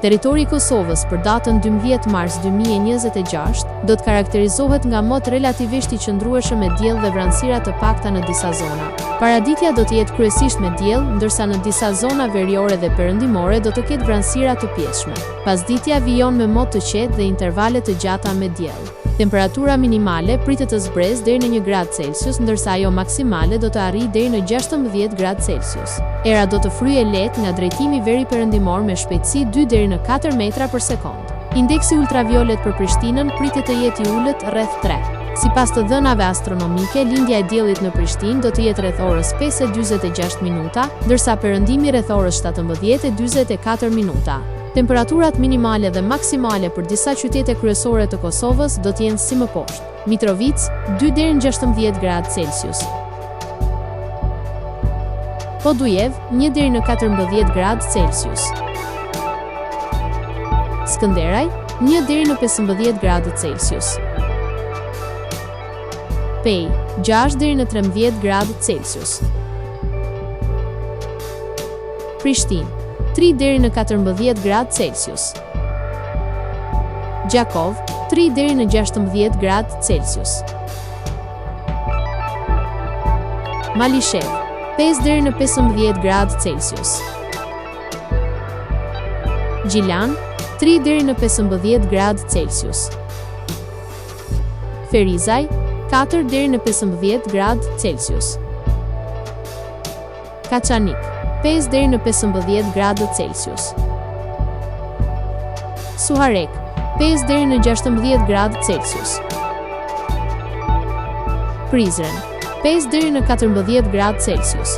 Territori i Kosovës për datën 12 mars 2026 do të karakterizohet nga mot relativisht i qëndrueshëm me diell dhe vranësira të pakta në disa zona. Paraditja do të jetë kryesisht me diell, ndërsa në disa zona veriore dhe perëndimore do të ketë vranësira të pjeshme. Pasditja vijon me mot të qetë dhe intervale të gjata me diell. Temperatura minimale pritet të zbresë deri në 1 gradë Celsius, ndërsa ajo maksimale do të arrijë deri në 16 gradë Celsius. Era do të fryejë lehtë nga drejtimi veri perëndimor me shpejtësi 2 deri në 4 metra për sekond. Indeksi ultraviolet për Prishtinën pritet të jetë i ulët rreth 3. Sipas të dhënave astronomike, lindja e diellit në Prishtinë do të jetë rreth orës 5:46 minuta, ndërsa perëndimi rreth orës 17:44 minuta. Temperaturat minimale dhe maksimale për disa qytete kryesore të Kosovës do të jenë si më poshtë. Mitrovica 2 deri në 16 gradë Celsius. Podujev 1 deri në 14 gradë Celsius. Skënderaj 1 deri në 15 gradë Celsius. Pej 6 deri në 13 gradë Celsius. Prishtinë 3 deri në 14 gradë Celsius. Gjakov 3 deri në 16 gradë Celsius. Malishev 5 deri në 15 gradë Celsius. Gjilan 3 deri në 15 gradë Celsius. Ferizaj 4 deri në 15 gradë Celsius. Kaçanik 5 deri në 15 gradë Celsius. Suharek 5 deri në 16 gradë Celsius. Prizren 5 deri në 14 gradë Celsius.